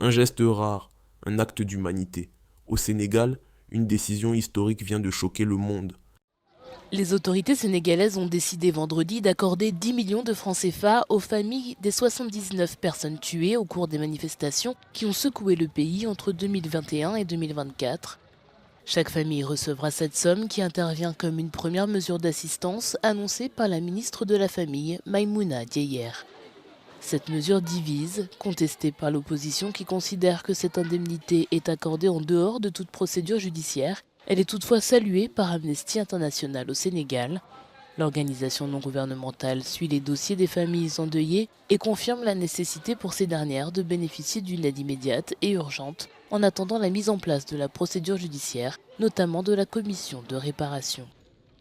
Un geste rare, un acte d'humanité. Au Sénégal, une décision historique vient de choquer le monde. Les autorités sénégalaises ont décidé vendredi d'accorder 10 millions de francs CFA aux familles des 79 personnes tuées au cours des manifestations qui ont secoué le pays entre 2021 et 2024. Chaque famille recevra cette somme qui intervient comme une première mesure d'assistance annoncée par la ministre de la Famille, Maïmouna Diayer. Cette mesure divise, contestée par l'opposition qui considère que cette indemnité est accordée en dehors de toute procédure judiciaire. Elle est toutefois saluée par Amnesty International au Sénégal. L'organisation non gouvernementale suit les dossiers des familles endeuillées et confirme la nécessité pour ces dernières de bénéficier d'une aide immédiate et urgente en attendant la mise en place de la procédure judiciaire, notamment de la commission de réparation.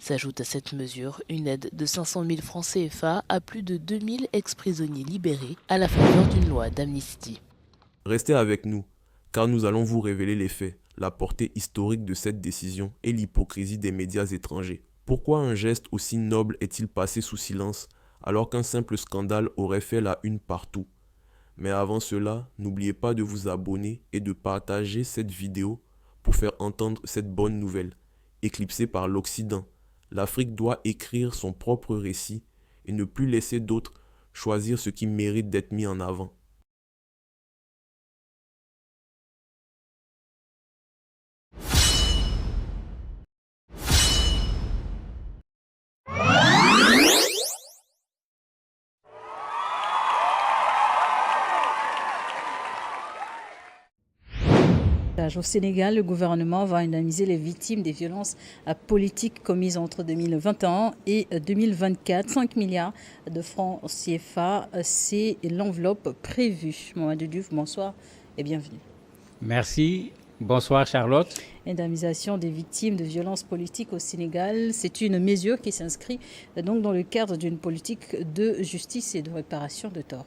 S'ajoute à cette mesure une aide de 500 000 francs CFA à plus de 2000 ex-prisonniers libérés à la faveur d'une loi d'amnistie. Restez avec nous, car nous allons vous révéler les faits, la portée historique de cette décision et l'hypocrisie des médias étrangers. Pourquoi un geste aussi noble est-il passé sous silence alors qu'un simple scandale aurait fait la une partout? Mais avant cela, n'oubliez pas de vous abonner et de partager cette vidéo pour faire entendre cette bonne nouvelle. Éclipsée par l'Occident, l'Afrique doit écrire son propre récit et ne plus laisser d'autres choisir ce qui mérite d'être mis en avant. Au Sénégal, le gouvernement va indemniser les victimes des violences politiques commises entre 2021 et 2024. 5 milliards de francs CFA, c'est l'enveloppe prévue. Mamadou Diouf, bonsoir et bienvenue. Merci. Bonsoir Charlotte. Indemnisation des victimes de violences politiques au Sénégal, c'est une mesure qui s'inscrit donc dans le cadre d'une politique de justice et de réparation de torts.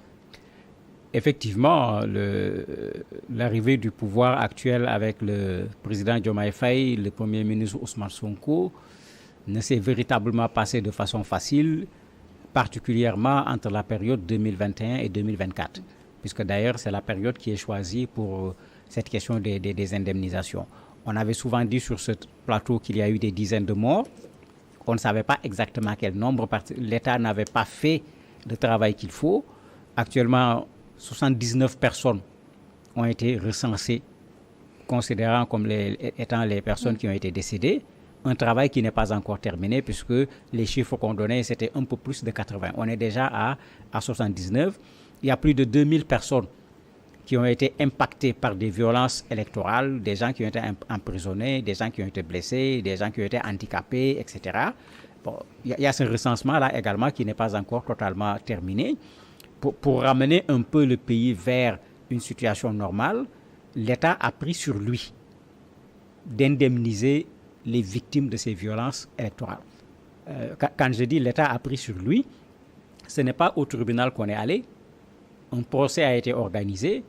Effectivement, l'arrivée du pouvoir actuel avec le président Diomaye Faye, le premier ministre Ousmane Sonko, ne s'est véritablement passé de façon facile, particulièrement entre la période 2021 et 2024, puisque d'ailleurs c'est la période qui est choisie pour cette question des indemnisations. On avait souvent dit sur ce plateau qu'il y a eu des dizaines de morts. On ne savait pas exactement quel nombre, parce que l'État n'avait pas fait le travail qu'il faut. Actuellement, 79 personnes ont été recensées, considérant comme étant les personnes qui ont été décédées. Un travail qui n'est pas encore terminé, puisque les chiffres qu'on donnait, c'était un peu plus de 80. On est déjà à 79. Il y a plus de 2000 personnes qui ont été impactées par des violences électorales, des gens qui ont été emprisonnés, des gens qui ont été blessés, des gens qui ont été handicapés, etc. Bon, il y a ce recensement-là également qui n'est pas encore totalement terminé. Pour ramener un peu le pays vers une situation normale, l'État a pris sur lui d'indemniser les victimes de ces violences électorales. Quand je dis l'État a pris sur lui, ce n'est pas au tribunal qu'on est allé. Un procès a été organisé,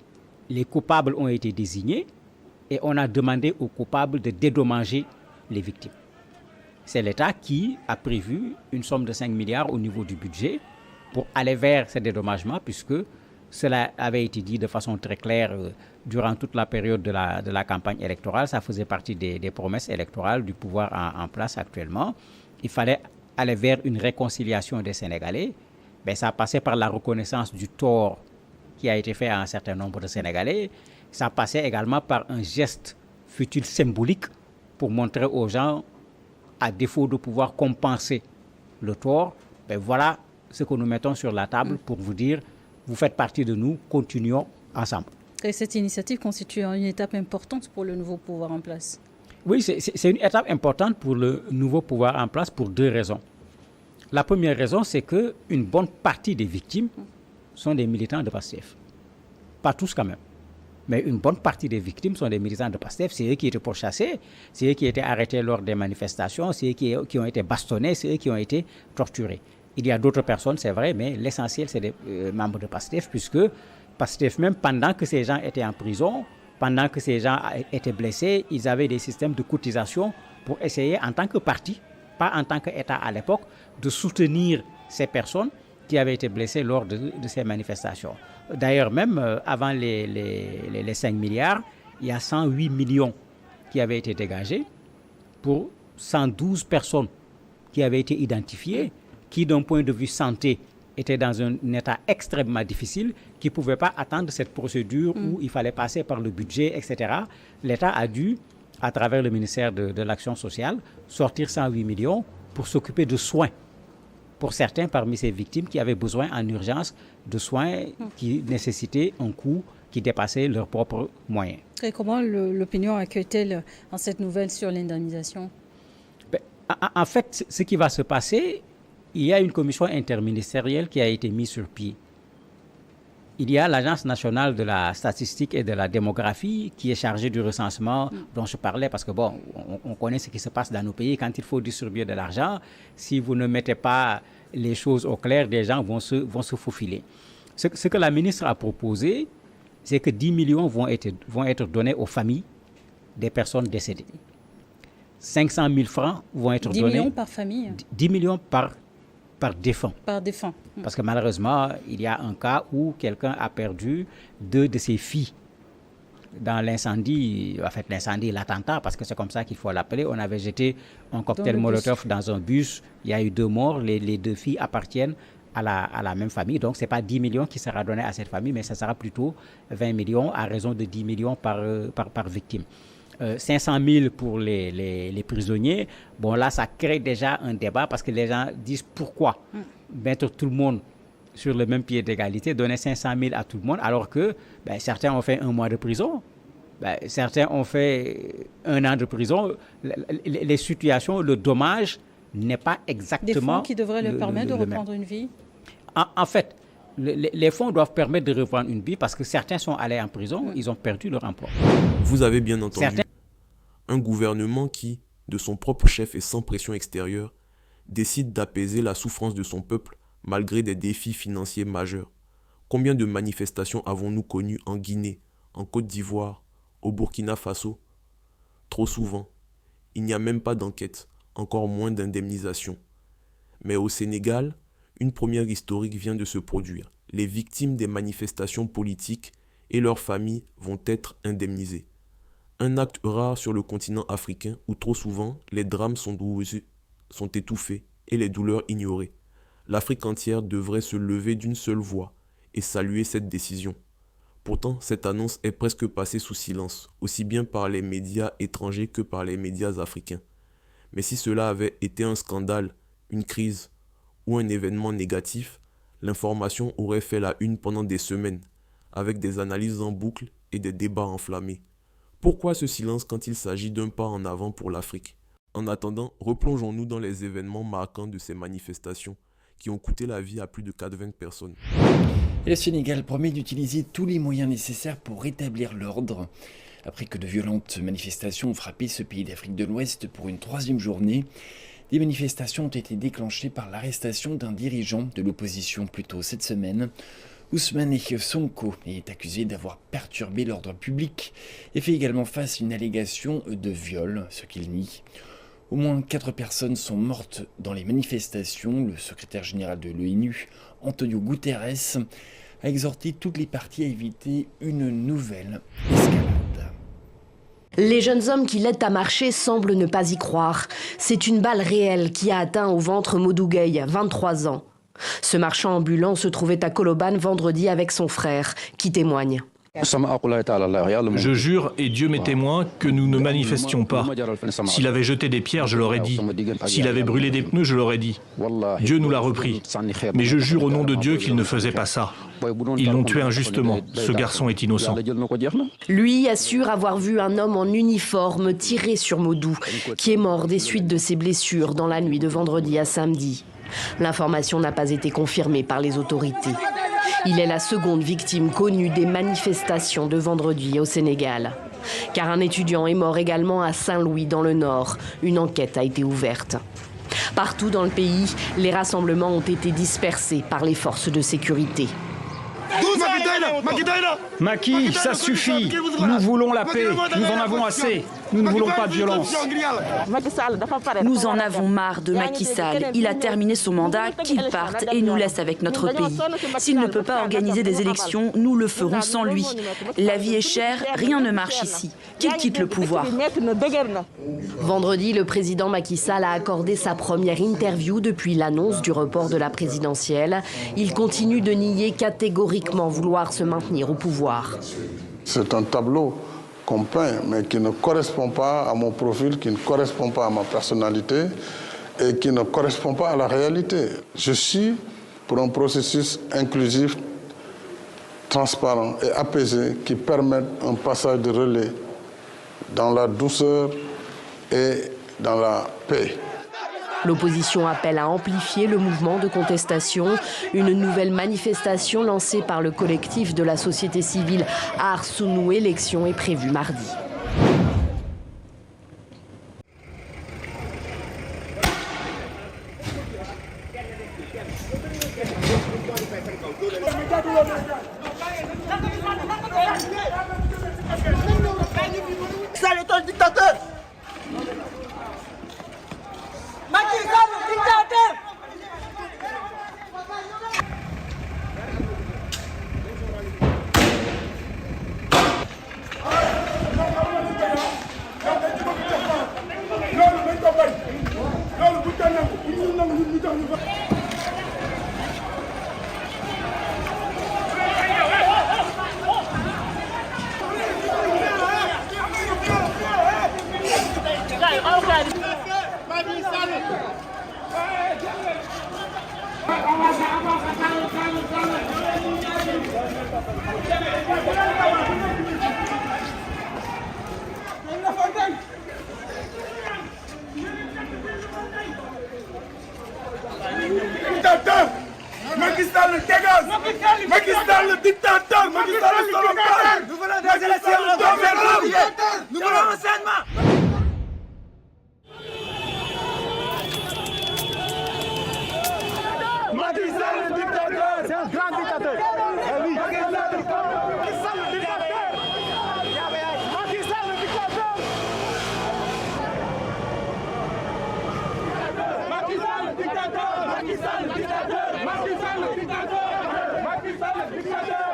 les coupables ont été désignés et on a demandé aux coupables de dédommager les victimes. C'est l'État qui a prévu une somme de 5 milliards au niveau du budget pour aller vers ces dédommagements, puisque cela avait été dit de façon très claire durant toute la période de la campagne électorale. Ça faisait partie des promesses électorales du pouvoir en place actuellement. Il fallait aller vers une réconciliation des Sénégalais. Ben, ça passait par la reconnaissance du tort qui a été fait à un certain nombre de Sénégalais. Ça passait également par un geste, fut-il symbolique, pour montrer aux gens, à défaut de pouvoir compenser le tort, ben voilà ce que nous mettons sur la table pour vous dire, vous faites partie de nous, continuons ensemble. Et cette initiative constitue une étape importante pour le nouveau pouvoir en place. Oui, c'est une étape importante pour le nouveau pouvoir en place pour deux raisons. La première raison, c'est qu'une bonne partie des victimes sont des militants de PASTEF. Pas tous quand même. Mais une bonne partie des victimes sont des militants de PASTEF. C'est eux qui étaient pourchassés, c'est eux qui étaient arrêtés lors des manifestations, c'est eux qui ont été bastonnés, c'est eux qui ont été torturés. Il y a d'autres personnes, c'est vrai, mais l'essentiel, c'est des membres de PASTEF, puisque PASTEF, même pendant que ces gens étaient en prison, pendant que ces gens étaient blessés, ils avaient des systèmes de cotisation pour essayer, en tant que parti, pas en tant qu'État à l'époque, de soutenir ces personnes qui avaient été blessées lors de ces manifestations. D'ailleurs, même avant les 5 milliards, il y a 108 millions qui avaient été dégagés pour 112 personnes qui avaient été identifiées, qui d'un point de vue santé étaient dans un état extrêmement difficile, qui ne pouvaient pas attendre cette procédure où il fallait passer par le budget, etc. L'État a dû, à travers le ministère de l'Action sociale, sortir 108 millions pour s'occuper de soins pour certains parmi ces victimes qui avaient besoin en urgence de soins qui nécessitaient un coût qui dépassait leurs propres moyens. Et comment l'opinion accueille-t-elle cette nouvelle sur l'indemnisation? En fait, ce qui va se passer, il y a une commission interministérielle qui a été mise sur pied. Il y a l'Agence nationale de la statistique et de la démographie qui est chargée du recensement dont je parlais parce que bon, on connaît ce qui se passe dans nos pays. Quand il faut distribuer de l'argent, si vous ne mettez pas les choses au clair, des gens vont se faufiler. Ce que la ministre a proposé, c'est que 10 millions vont être donnés aux familles des personnes décédées. 500 000 francs vont être donnés. 10 millions par famille? 10 millions par défunt. Par défunt. Parce que malheureusement, il y a un cas où quelqu'un a perdu 2 de ses filles dans l'incendie, l'attentat, parce que c'est comme ça qu'il faut l'appeler. On avait jeté un cocktail Molotov dans un bus, il y a eu 2 morts, les 2 filles appartiennent à la même famille. Donc, ce n'est pas 10 millions qui sera donné à cette famille, mais ça sera plutôt 20 millions à raison de 10 millions par victime. 500 000 pour les prisonniers. Bon, là, ça crée déjà un débat parce que les gens disent pourquoi mettre tout le monde sur le même pied d'égalité, donner 500 000 à tout le monde, alors que certains ont fait 1 mois de prison, certains ont fait 1 an de prison. Les situations, le dommage n'est pas exactement... Des fonds qui devraient leur permettre de reprendre une vie? En fait, les fonds doivent permettre de reprendre une vie parce que certains sont allés en prison, ils ont perdu leur emploi. Vous avez bien entendu. Un gouvernement qui, de son propre chef et sans pression extérieure, décide d'apaiser la souffrance de son peuple malgré des défis financiers majeurs. Combien de manifestations avons-nous connues en Guinée, en Côte d'Ivoire, au Burkina Faso? Trop souvent, il n'y a même pas d'enquête, encore moins d'indemnisation. Mais au Sénégal, une première historique vient de se produire. Les victimes des manifestations politiques et leurs familles vont être indemnisées. Un acte rare sur le continent africain où trop souvent les drames sont étouffés et les douleurs ignorées. L'Afrique entière devrait se lever d'une seule voix et saluer cette décision. Pourtant, cette annonce est presque passée sous silence, aussi bien par les médias étrangers que par les médias africains. Mais si cela avait été un scandale, une crise ou un événement négatif, l'information aurait fait la une pendant des semaines, avec des analyses en boucle et des débats enflammés. Pourquoi ce silence quand il s'agit d'un pas en avant pour l'Afrique? En attendant, replongeons-nous dans les événements marquants de ces manifestations qui ont coûté la vie à plus de 80 personnes. Et le Sénégal promet d'utiliser tous les moyens nécessaires pour rétablir l'ordre. Après que de violentes manifestations ont frappé ce pays d'Afrique de l'Ouest pour une 3e journée, des manifestations ont été déclenchées par l'arrestation d'un dirigeant de l'opposition plus tôt cette semaine. Ousmane Sonko est accusé d'avoir perturbé l'ordre public et fait également face à une allégation de viol, ce qu'il nie. Au moins 4 personnes sont mortes dans les manifestations. Le secrétaire général de l'ONU, Antonio Guterres, a exhorté toutes les parties à éviter une nouvelle escalade. Les jeunes hommes qui l'aident à marcher semblent ne pas y croire. C'est une balle réelle qui a atteint au ventre Modou Gueye, 23 ans. Ce marchand ambulant se trouvait à Colobane vendredi avec son frère, qui témoigne. Je jure, et Dieu m'est témoin, que nous ne manifestions pas. S'il avait jeté des pierres, je l'aurais dit. S'il avait brûlé des pneus, je l'aurais dit. Dieu nous l'a repris. Mais je jure au nom de Dieu qu'il ne faisait pas ça. Ils l'ont tué injustement. Ce garçon est innocent. Lui assure avoir vu un homme en uniforme tirer sur Modou, qui est mort des suites de ses blessures dans la nuit de vendredi à samedi. L'information n'a pas été confirmée par les autorités. Il est la 2e victime connue des manifestations de vendredi au Sénégal. Car un étudiant est mort également à Saint-Louis dans le Nord. Une enquête a été ouverte. Partout dans le pays, les rassemblements ont été dispersés par les forces de sécurité. Macky, ça suffit. Nous voulons la paix. Nous en avons assez. Nous ne voulons pas de violence. Nous en avons marre de Macky Sall. Il a terminé son mandat, qu'il parte et nous laisse avec notre pays. S'il ne peut pas organiser des élections, nous le ferons sans lui. La vie est chère, rien ne marche ici. Qu'il quitte le pouvoir. Vendredi, le président Macky Sall a accordé sa première interview depuis l'annonce du report de la présidentielle. Il continue de nier catégoriquement vouloir se maintenir au pouvoir. C'est un tableau qu'on peint, mais qui ne correspond pas à mon profil, qui ne correspond pas à ma personnalité et qui ne correspond pas à la réalité. Je suis pour un processus inclusif, transparent et apaisé qui permette un passage de relais dans la douceur et dans la paix. L'opposition appelle à amplifier le mouvement de contestation. Une nouvelle manifestation lancée par le collectif de la société civile Aar Sunu Élection est prévue mardi. Sall est un dictateur. Macky Sall, dictateur. Dictateur! Macky Sall dégage! Macky Sall le dictateur! Macky Sall le salopard! Nous voulons des élections gouvernementales! Nous voulons enseignement! Macky Sall le dictateur! C'est un grand dictateur! Eh oui! Macky Sall le dictateur! Macky Sall le dictateur! Macky Sall le dictateur! Macky Sall le dictateur! Macky Sall le dictateur! Macky Sall le dictateur! Macky Sall le dictateur!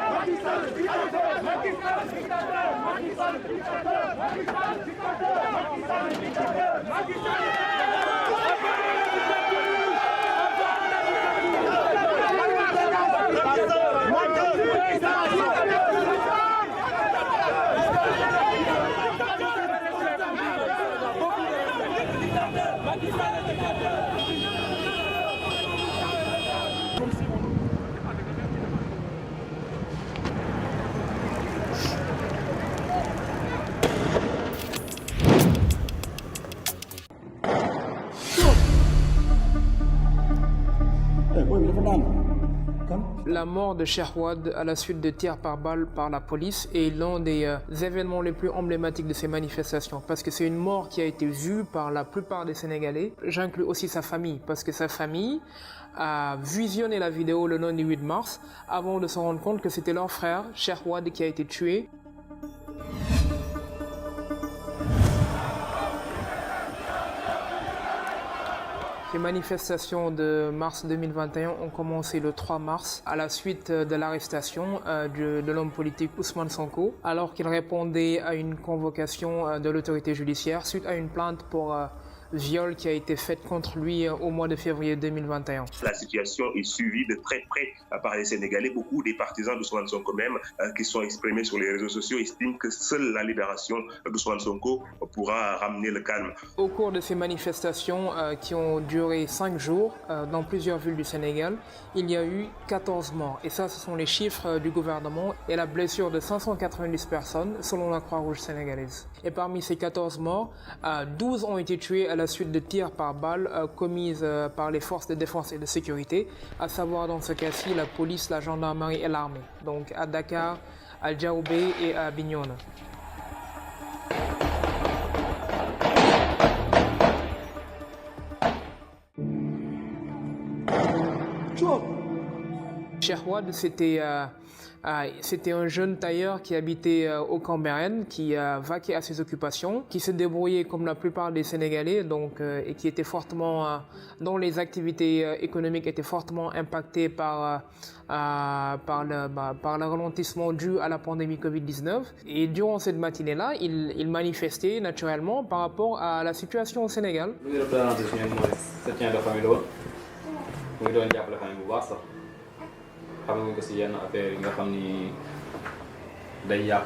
Macky Sall le dictateur! Macky Sall le dictateur! Macky Sall le dictateur! Macky Sall le dictateur! Macky Sall le dictateur! La mort de Sherwood à la suite de tirs par balle par la police est l'un des événements les plus emblématiques de ces manifestations parce que c'est une mort qui a été vue par la plupart des Sénégalais. J'inclus aussi sa famille parce que sa famille a visionné la vidéo le lundi 8 mars avant de se rendre compte que c'était leur frère Sherwood qui a été tué. Les manifestations de mars 2021 ont commencé le 3 mars à la suite de l'arrestation de l'homme politique Ousmane Sonko alors qu'il répondait à une convocation de l'autorité judiciaire suite à une plainte pour viol qui a été faite contre lui au mois de février 2021. La situation est suivie de très près par les Sénégalais. Beaucoup des partisans d'Ousmane Sonko même qui sont exprimés sur les réseaux sociaux estiment que seule la libération d'Ousmane Sonko pourra ramener le calme. Au cours de ces manifestations qui ont duré 5 jours dans plusieurs villes du Sénégal, il y a eu 14 morts. Et ça, ce sont les chiffres du gouvernement et la blessure de 590 personnes selon la Croix-Rouge sénégalaise. Et parmi ces 14 morts, 12 ont été tués à la suite de tirs par balles commises par les forces de défense et de sécurité, à savoir dans ce cas-ci la police, la gendarmerie et l'armée, donc à Dakar, à Diaoubé et à Bignona. Sherwood, c'était C'était un jeune tailleur qui habitait au Cambérène, qui vaquait à ses occupations, qui se débrouillait comme la plupart des Sénégalais, donc, et qui était fortement, dont les activités économiques étaient fortement impactées par le ralentissement dû à la pandémie Covid-19. Et durant cette matinée-là, il manifestait naturellement par rapport à la situation au Sénégal. xam nga ko si yenn affaire yi nga xam ni day yàq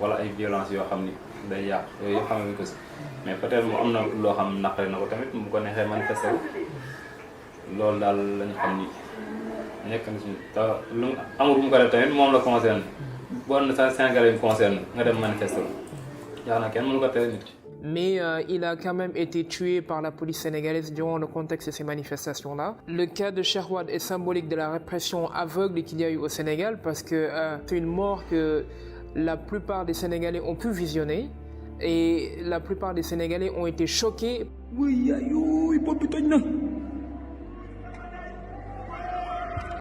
wala ay violence yoo xam ni day yàq yooyu yëpp xam nga ko si mais peut-être mu am na loo xam naqari na ko tamit mu ko neexee manifesté wu loolu daal lañu xam ni nekk na si te lu amul bu mu ko def tamit moom la concerne boo na sa Sénégalais yi concerne nga dem manifesté wu yaa na kenn mënu ko tere nit ki. Mais il a quand même été tué par la police sénégalaise durant le contexte de ces manifestations-là. Le cas de Cheikh Wade est symbolique de la répression aveugle qu'il y a eu au Sénégal parce que c'est une mort que la plupart des Sénégalais ont pu visionner et la plupart des Sénégalais ont été choqués. Oui,